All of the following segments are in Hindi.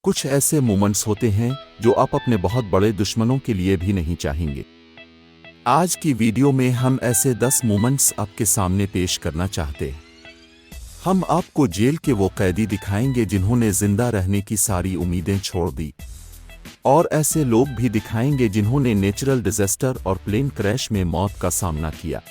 कुछ ऐसे मोमेंट्स होते हैं जो आप अपने बहुत बड़े दुश्मनों के लिए भी नहीं चाहेंगे। आज की वीडियो में हम ऐसे 10 मोमेंट्स आपके सामने पेश करना चाहते हैं। हम आपको जेल के वो कैदी दिखाएंगे जिन्होंने जिंदा रहने की सारी उम्मीदें छोड़ दी, और ऐसे लोग भी दिखाएंगे जिन्होंने नेचुरल डिजास्टर और प्लेन क्रैश में मौत का सामना किया।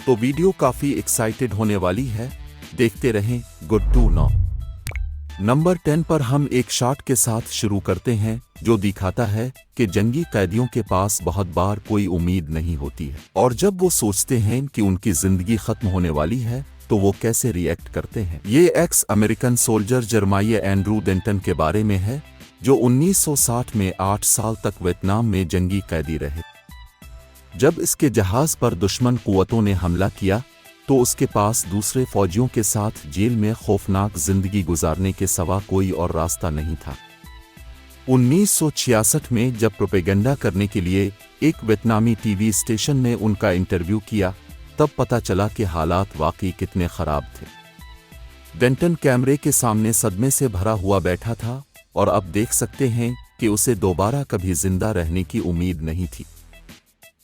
तो वीडियो काफी एक्साइटेड होने वाली है, देखते रहें। Good to know. नंबर 10 पर हम एक शॉट के साथ शुरू करते हैं जो दिखाता है कि जंगी कैदियों के पास बहुत बार कोई उम्मीद नहीं होती है, और जब वो सोचते हैं कि उनकी जिंदगी खत्म होने वाली है तो वो कैसे रिएक्ट करते हैं। ये ex American soldier Jeremiah Andrew Denton के बारे में है, जो 1960 में 8 साल तक वियतनाम में जंगी कैदी रहे। जब इसके जहाज पर दुश्मन कुव्वतों ने हमला किया तो उसके पास दूसरे फौजियों के साथ जेल में खौफनाक जिंदगी गुजारने के सिवा कोई और रास्ता नहीं था। 1966 में जब प्रोपेगेंडा करने के लिए एक वियतनामी टीवी स्टेशन ने उनका इंटरव्यू किया, तब पता चला कि हालात वाकई कितने खराब थे। डेंटन कैमरे के सामने सदमे से भरा हुआ बैठा था, और अब देख सकते हैं कि उसे दोबारा कभी जिंदा रहने की उम्मीद नहीं थी।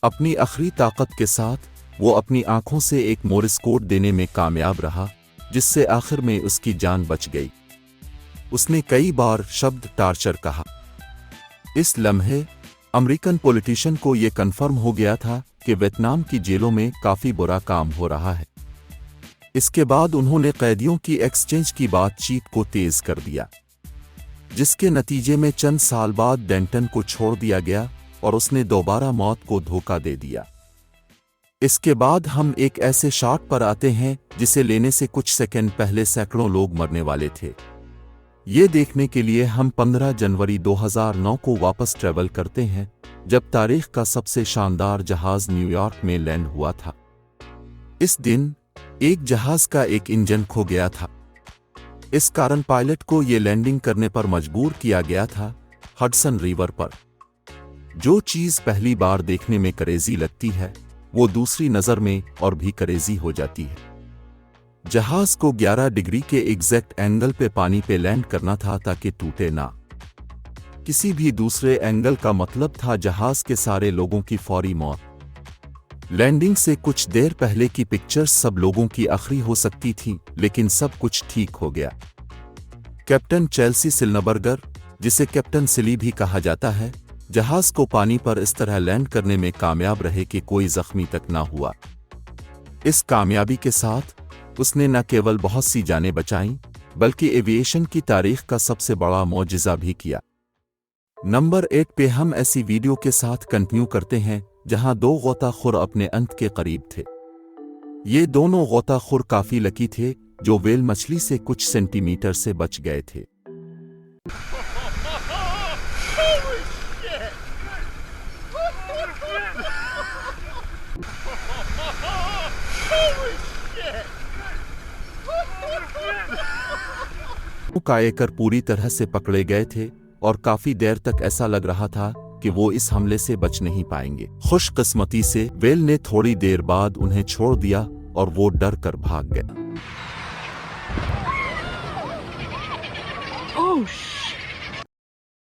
अपनी आखिरी ताकत के साथ वो अपनी आंखों से एक मोरिस कोड देने में कामयाब रहा, जिससे आखिर में उसकी जान बच गई। उसने कई बार शब्द टार्चर कहा। इस लम्हे अमेरिकन पॉलिटिशियन को यह कन्फर्म हो गया था कि वियतनाम की जेलों में काफी बुरा काम हो रहा है। इसके बाद उन्होंने कैदियों की एक्सचेंज की बातचीत को तेज कर दिया, जिसके नतीजे में चंद साल बाद डेंटन को छोड़ दिया गया और उसने दोबारा मौत को धोखा दे दिया। इसके बाद हम एक ऐसे शॉट पर आते हैं जिसे लेने से कुछ सेकंड पहले सैकड़ों लोग मरने वाले थे। ये देखने के लिए हम 15 जनवरी 2009 को वापस ट्रैवल करते हैं, जब तारीख का सबसे शानदार जहाज न्यूयॉर्क में लैंड हुआ था। इस दिन एक जहाज का एक इंजन खो गया था। इस कारण पायलट को ये लैंडिंग करने पर मजबूर किया गया था हडसन रिवर पर। जो चीज पहली बार देखने में क्रेजी लगती है, वो दूसरी नजर में और भी क्रेजी हो जाती है। जहाज को 11 डिग्री के एग्जैक्ट एंगल पे पानी पे लैंड करना था ताकि टूटे ना। किसी भी दूसरे एंगल का मतलब था जहाज के सारे लोगों की फौरी मौत। लैंडिंग से कुछ देर पहले की पिक्चर्स सब लोगों की आखिरी हो सकती थी, लेकिन सब कुछ ठीक हो गया। कैप्टन चेल्सी सिल्नबर्गर, जिसे कैप्टन सिली भी कहा जाता है, जहाज को पानी पर इस तरह लैंड करने में कामयाब रहे कि कोई जख्मी तक ना हुआ। इस कामयाबी के साथ उसने न केवल बहुत सी जानें बचाईं, बल्कि एविएशन की तारीख का सबसे बड़ा मौजिज़ा भी किया। नंबर 8 पे हम ऐसी वीडियो के साथ कंटिन्यू करते हैं जहां दो गोताखोर अपने अंत के करीब थे। ये दोनों गोताखोर काफी लकी थे जो व्हेल मछली से कुछ सेंटीमीटर से बच गए थे। कायकर पूरी तरह से पकड़े गए थे और काफी देर तक ऐसा लग रहा था कि वो इस हमले से बच नहीं पाएंगे। खुशकिस्मती से व्हेल ने थोड़ी देर बाद उन्हें छोड़ दिया और वो डर कर भाग गया।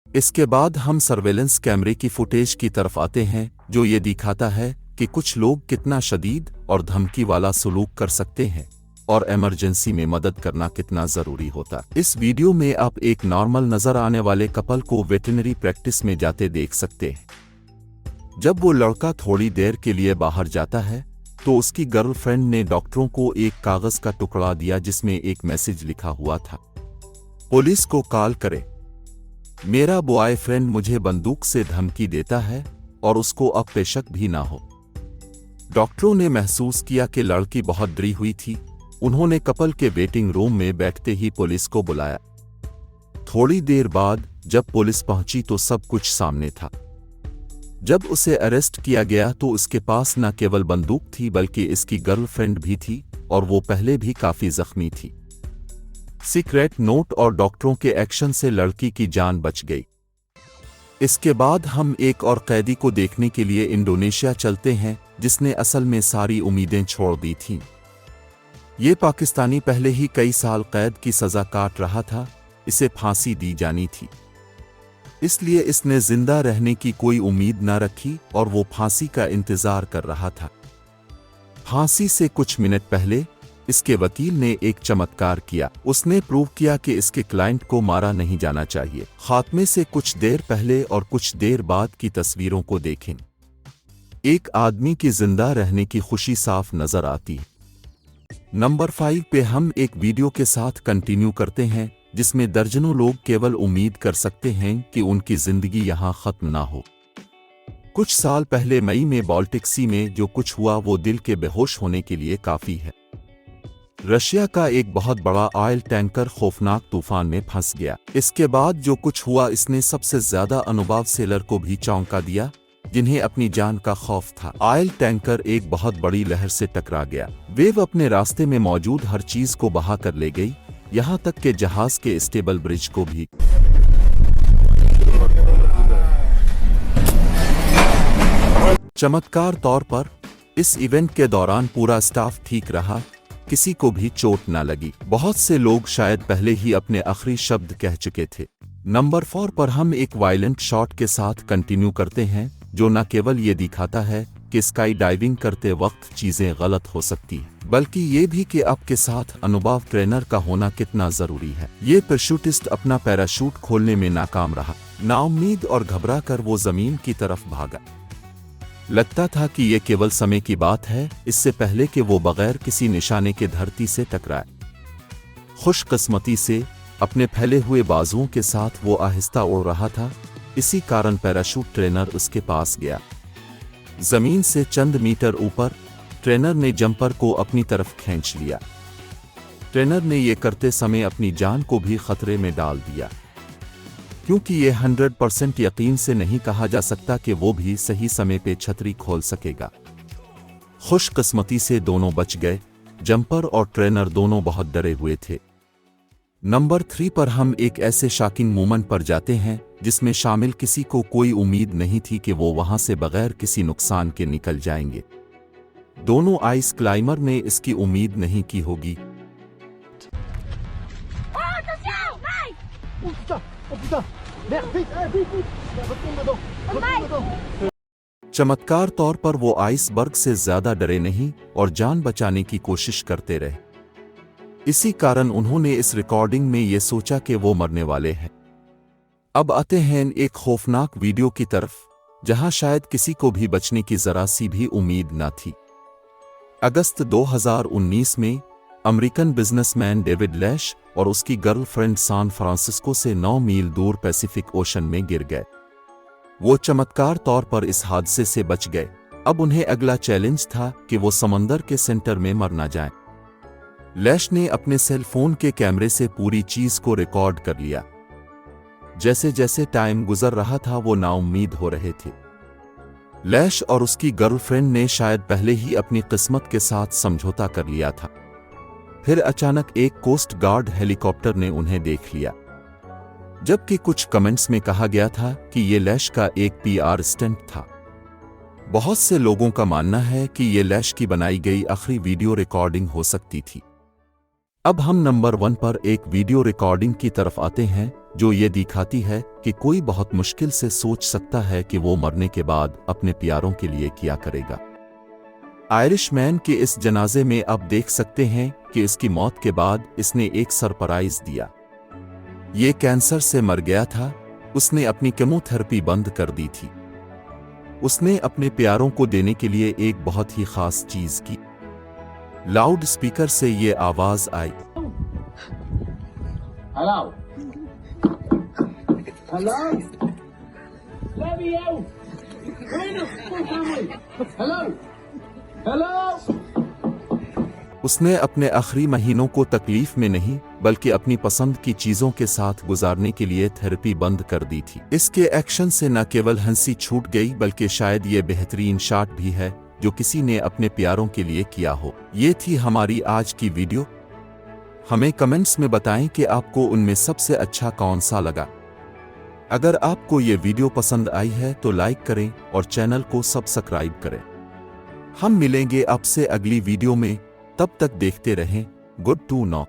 इसके बाद हम सर्वेलेंस कैमरे की फुटेज की तरफ आते हैं, जो ये दिखाता है कि कुछ लोग कितना शदीद और धमकी वाला सलूक कर सकते हैं और इमरजेंसी में मदद करना कितना जरूरी होता। इस वीडियो में आप एक नॉर्मल नजर आने वाले कपल को वेटरनरी प्रैक्टिस में जाते देख सकते हैं। जब वो लड़का थोड़ी देर के लिए बाहर जाता है तो उसकी गर्लफ्रेंड ने डॉक्टरों को एक कागज का टुकड़ा दिया जिसमें एक मैसेज लिखा हुआ था, पुलिस को कॉल करें, मेरा बॉयफ्रेंड मुझे बंदूक से धमकी देता है और उसको अब पे शक भी ना हो। डॉक्टरों ने महसूस किया कि लड़की बहुत डरी हुई थी। उन्होंने कपल के वेटिंग रूम में बैठते ही पुलिस को बुलाया। थोड़ी देर बाद जब पुलिस पहुंची तो सब कुछ सामने था। जब उसे अरेस्ट किया गया तो उसके पास न केवल बंदूक थी बल्कि इसकी गर्लफ्रेंड भी थी, और वो पहले भी काफी जख्मी थी। सीक्रेट नोट और डॉक्टरों के एक्शन से लड़की की जान बच गई। इसके बाद हम एक और कैदी को देखने के लिए इंडोनेशिया चलते हैं, जिसने असल में सारी उम्मीदें छोड़ दी थीं। ये पाकिस्तानी पहले ही कई साल कैद की सजा काट रहा था, इसे फांसी दी जानी थी। इसलिए इसने जिंदा रहने की कोई उम्मीद न रखी और वो फांसी का इंतजार कर रहा था। फांसी से कुछ मिनट पहले इसके वकील ने एक चमत्कार किया। उसने प्रूव किया कि इसके क्लाइंट को मारा नहीं जाना चाहिए। खात्मे से कुछ देर पहले और कुछ देर बाद की तस्वीरों को देखें। एक आदमी की जिंदा रहने की खुशी साफ नजर आती है। नंबर 5 पे हम एक वीडियो के साथ कंटिन्यू करते हैं जिसमें दर्जनों लोग केवल उम्मीद कर सकते हैं कि उनकी जिंदगी यहां खत्म ना हो। कुछ साल पहले मई में बाल्टिक सी में जो कुछ हुआ वो दिल के बेहोश होने के लिए काफी है। रशिया का एक बहुत बड़ा ऑयल टैंकर खौफनाक तूफान में फंस गया। इसके बाद जो कुछ हुआ इसने सबसे ज्यादा अनुभव सेलर को भी चौंका दिया, जिन्हें अपनी जान का खौफ था। ऑयल टैंकर एक बहुत बड़ी लहर से टकरा गया। वेव अपने रास्ते में मौजूद हर चीज को बहा कर ले गई, यहां तक कि जहाज के स्टेबल ब्रिज को भी। चमत्कार तौर पर इस इवेंट के दौरान पूरा स्टाफ ठीक रहा, किसी को भी चोट न लगी। बहुत से लोग शायद पहले ही अपने आखिरी शब्द कह चुके थे। नंबर 4 पर हम एक वायलेंट शॉट के साथ कंटिन्यू करते हैं जो न केवल ये दिखाता है कि स्काई डाइविंग करते वक्त चीजें गलत हो सकती हैं, बल्कि ये भी कि आपके साथ अनुभव ट्रेनर का होना कितना जरूरी है। ये पैराशूटिस्ट अपना पैराशूट खोलने में नाकाम रहा। नाउम्मीद और घबरा कर वो जमीन की तरफ भागा। लगता था कि ये केवल समय की बात है, इससे पहले कि वो बगैर किसी निशाने के धरती से टकराए। खुशकिस्मती से अपने फैले हुए बाजुओं के साथ वो आहिस्ता उड़ रहा था, इसी कारण पैराशूट ट्रेनर उसके पास गया। जमीन से चंद मीटर ऊपर ट्रेनर ने जंपर को अपनी तरफ खींच लिया। ट्रेनर ने ये करते समय अपनी जान को भी खतरे में डाल दिया, क्योंकि ये 100% यकीन से नहीं कहा जा सकता कि वो भी सही समय पे छतरी खोल सकेगा। खुशकिस्मती से दोनों बच गए। जंपर और ट्रेनर दोनों बहुत डरे हुए थे। नंबर 3 पर हम एक ऐसे शॉकिंग मोमेंट पर जाते हैं जिसमें शामिल किसी को कोई उम्मीद नहीं थी कि वो वहां से बगैर किसी नुकसान के निकल जाएंगे। दोनों आइस क्लाइमर ने इसकी उम्मीद नहीं की होगी। चमत्कार तौर पर वो आइसबर्ग से ज्यादा डरे नहीं और जान बचाने की कोशिश करते रहे। इसी कारण उन्होंने इस रिकॉर्डिंग में ये सोचा कि वो मरने वाले हैं। अब आते हैं एक खौफनाक वीडियो की तरफ, जहां शायद किसी को भी बचने की जरा सी भी उम्मीद न थी। अगस्त 2019 में अमेरिकन बिजनेसमैन डेविड लैश और उसकी गर्लफ्रेंड सैन फ्रांसिस्को से 9 मील दूर पैसिफिक ओशन में गिर गए। वो चमत्कार तौर पर इस हादसे से बच गए। अब उन्हें अगला चैलेंज था कि वो समंदर के सेंटर में मर न जाएं। लैश ने अपने सेल फोन के कैमरे से पूरी चीज को रिकॉर्ड कर लिया। जैसे जैसे टाइम गुजर रहा था वो नाउम्मीद हो रहे थे। लैश और उसकी गर्लफ्रेंड ने शायद पहले ही अपनी किस्मत के साथ समझौता कर लिया था। फिर अचानक एक कोस्ट गार्ड हेलीकॉप्टर ने उन्हें देख लिया, जबकि कुछ कमेंट्स में कहा गया था कि ये लैश का एक PR स्टंट था। बहुत से लोगों का मानना है कि ये लैश की बनाई गई आखिरी वीडियो रिकॉर्डिंग हो सकती थी। अब हम नंबर 1 पर एक वीडियो रिकॉर्डिंग की तरफ आते हैं जो ये दिखाती है कि कोई बहुत मुश्किल से सोच सकता है कि वो मरने के बाद अपने प्यारों के लिए क्या करेगा। आयरिशमैन के इस जनाजे में आप देख सकते हैं कि इसकी मौत के बाद इसने एक सरप्राइज दिया। ये कैंसर से मर गया था। उसने अपनी केमोथेरेपी बंद कर दी थी। उसने अपने प्यारों को देने के लिए एक बहुत ही खास चीज की। लाउड स्पीकर से ये आवाज आई, hello hello love you hello hello. उसने अपने आखिरी महीनों को तकलीफ में नहीं बल्कि अपनी पसंद की चीजों के साथ गुजारने के लिए थेरेपी बंद कर दी थी। इसके एक्शन से न केवल हंसी छूट गई बल्कि शायद ये बेहतरीन शॉट भी है जो किसी ने अपने प्यारों के लिए किया हो। ये थी हमारी आज की वीडियो। हमें कमेंट्स में बताएं कि आपको उनमें सबसे अच्छा कौन सा लगा। अगर आपको ये वीडियो पसंद आई है तो लाइक करें और चैनल को सब्सक्राइब करें। हम मिलेंगे आपसे अगली वीडियो में, तब तक देखते रहें गुड टू नो।